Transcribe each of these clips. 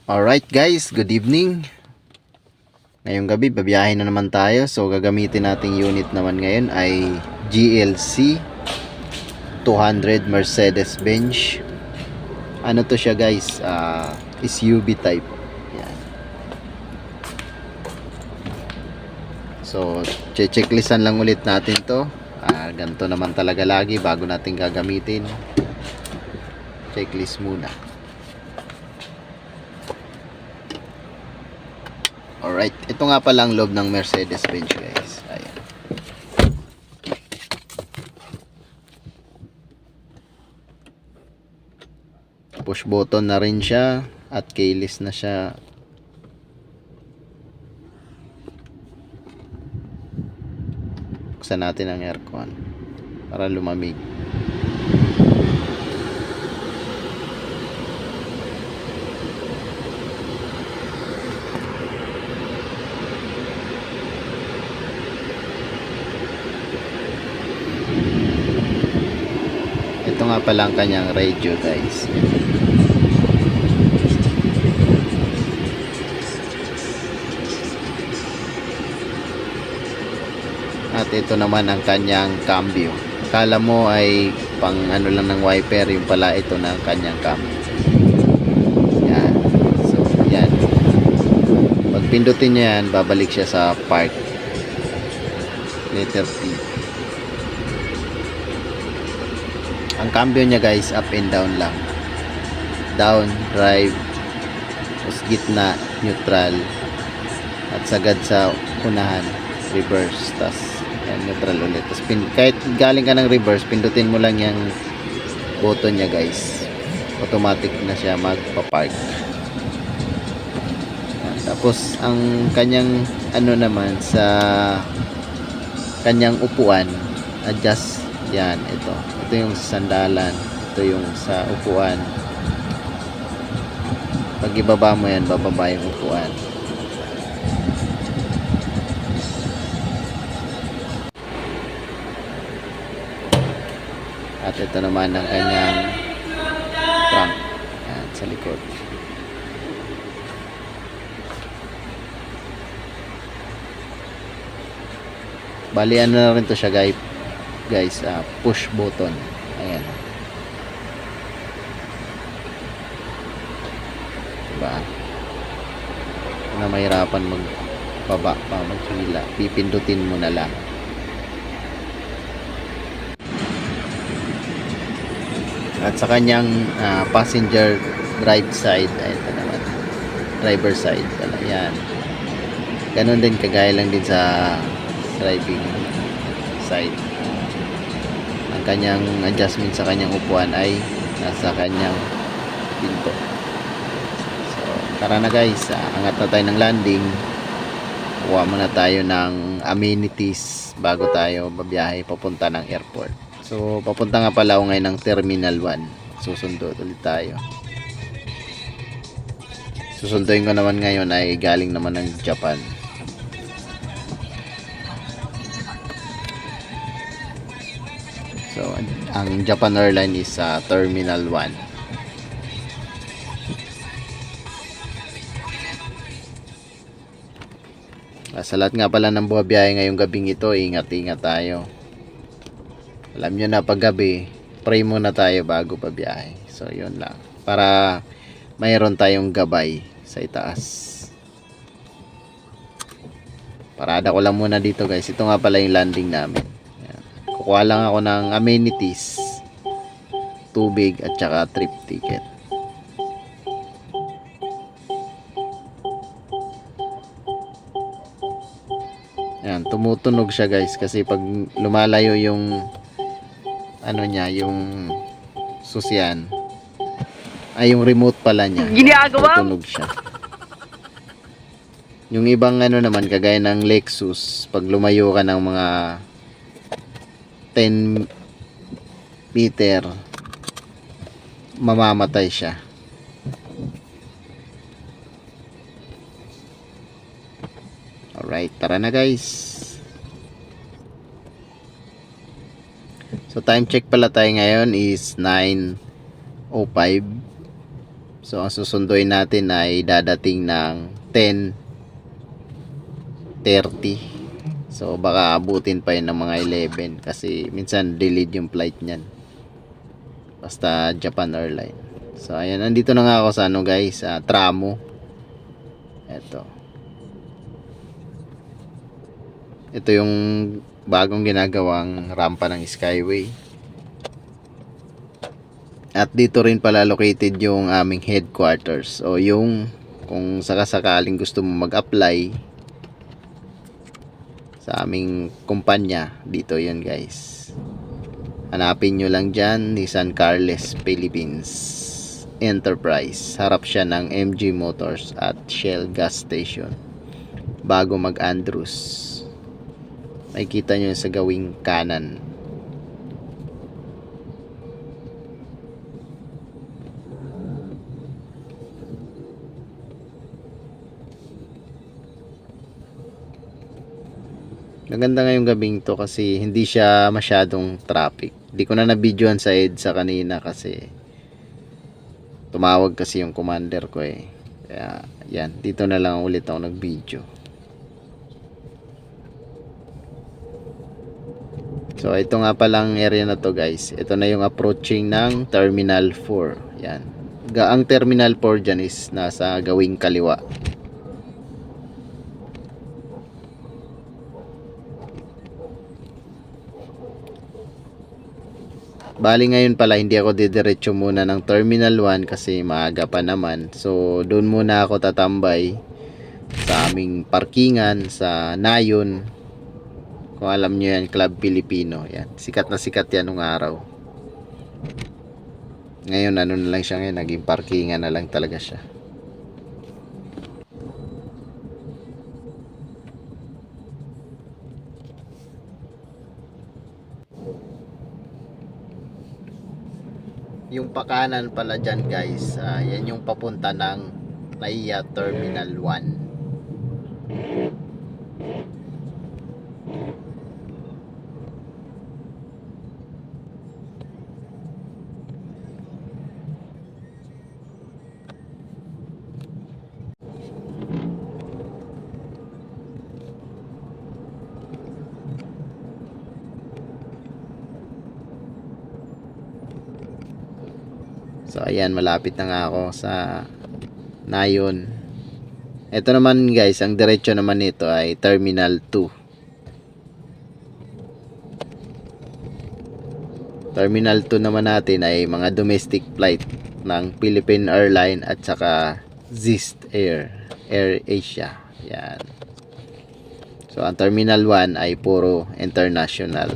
Alright guys, good evening. Ngayong gabi, babiyahin na naman tayo. So gagamitin nating unit naman ngayon ay GLC 200 Mercedes-Benz. Ano to siya guys? SUV type. Yan. So checklistan lang ulit natin to. Ganito naman talaga lagi bago natin gagamitin. Checklist muna. Alright, ito nga pala ang loob ng Mercedes-Benz guys. Ayan. Push button na rin siya at keyless na siya. Buksan natin ang aircon para lumamig. Ito nga pala ang kanyang radio guys. At ito naman ang kanyang cambio. Akala mo ay pang ano lang ng wiper, yung pala ito na ang kanyang cambio. Yan. So yan. Pag pindutin niya yan, babalik siya sa park. Letter P. Ang cambio niya guys, up and down lang. Down, drive, tapos gitna, neutral, at sagad sa unahan, reverse, tas yan, neutral ulit. Tas kahit galing ka ng reverse, pindutin mo lang yung button niya guys, automatic na siya magpa-park. Yan. Tapos ang kanyang ano naman sa kanyang upuan, adjust yan, ito yung sandalan, ito yung sa upuan. Pag ibaba mo yan, bababa yung upuan. At ito naman ang kanyang trunk. Yan, sa likod. Bali ano na rin to siya guys, push button. Ayan. Diba? Na mahirapan magbaba pa, maghila. Pipindutin mo na lang. At sa kanyang passenger drive side, ito naman, driver side. Ayan. Ganon din, kagaya lang din sa driving side. Ang kanyang adjustment sa kanyang upuan ay nasa kanyang pinto. So tara na guys, angat na tayo ng landing. Kuha muna tayo ng amenities bago tayo babiyahe papunta ng airport. So papunta nga pala ako ngayon ng Terminal 1. Susundo ulit tayo. Susunduin ko naman ngayon ay galing naman ng Japan. So ang Japan Airline is Terminal 1. Sa lahat nga pala ng buhabiyahe ngayong gabing ito, ingat-ingat tayo. Alam nyo na pag gabi, pray muna tayo bago pabiyahe. So yun lang, para mayroon tayong gabay sa itaas. Parada ko lang muna dito guys. Ito nga pala yung landing namin. Ayan. Kukuha lang ako ng amenities, tubig at saka trip ticket. Ayan, tumutunog siya guys kasi pag lumalayo yung ano niya, yung susyan, ay yung remote pala niya, tutunog siya. Yung ibang ano naman, kagaya ng Lexus, pag lumayo ka ng mga 10 meter, mamamatay siya. Alright, tara na guys. So time check pala tayo ngayon is 9:05. So ang susunduin natin ay dadating ng 10:30. So baka abutin pa yun ng mga 11 kasi minsan delayed yung flight niyan. Basta Japan Airline. So ayan, nandito na nga ako sa ano guys, tramo. Ito yung bagong ginagawang rampa ng Skyway. At dito rin pala located yung aming headquarters o yung kung sakasakaling gusto mo mag-apply sa aming kumpanya, dito yun guys. Hanapin nyo lang dyan, Nissan Carles Philippines Enterprise. Harap siya ng MG Motors at Shell Gas Station bago mag-Andrews. Makikita nyo sa gawing kanan. Maganda ngayong gabing to kasi hindi siya masyadong traffic. Hindi ko na na-videoan sa EDSA kanina kasi tumawag kasi yung commander ko eh. Kaya yan, dito na lang ulit ako nag-video. So ito nga palang area na to guys. Ito na yung approaching ng Terminal 4. Yan. Ang Terminal 4 dyan is nasa gawing kaliwa. Bali ngayon pala hindi ako didiretso muna ng Terminal 1 kasi maaga pa naman. So doon muna ako tatambay sa aming parkingan sa Nayon. Kung alam nyo yan, Club Filipino. Yan. Sikat na sikat yan nung araw. Ngayon ano na lang siya ngayon, naging parkingan na lang talaga siya. Yung pakanan pala dyan guys, yan yung papunta ng NAIA Terminal 1. So ayan, malapit na nga ako sa Nayon. Ito naman guys, ang diretso naman nito ay Terminal 2. Terminal 2 naman natin ay mga domestic flight ng Philippine Airline at saka Zest Air Asia. Yan. So ang Terminal 1 ay puro international.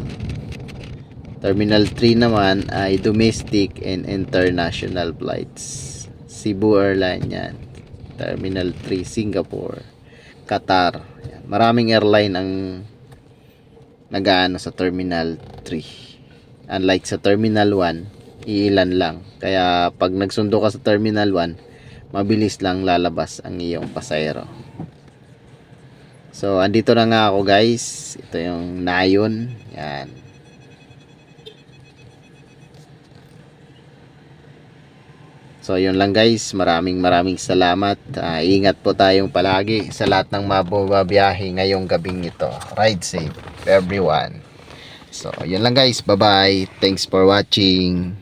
Terminal 3 naman ay domestic and international flights. Cebu Airline yan. Terminal 3 Singapore, Qatar. Yan. Maraming airline ang nagaano sa Terminal 3. Unlike sa Terminal 1, iilan lang. Kaya pag nagsundo ka sa Terminal 1, mabilis lang lalabas ang iyong pasahero. So andito na nga ako guys. Ito yung Nayon. Yan. So yun lang guys, maraming salamat. Ingat po tayong palagi sa lahat ng mabubabiyahe ngayong gabing ito. Ride safe everyone. So yun lang guys, bye bye. Thanks for watching.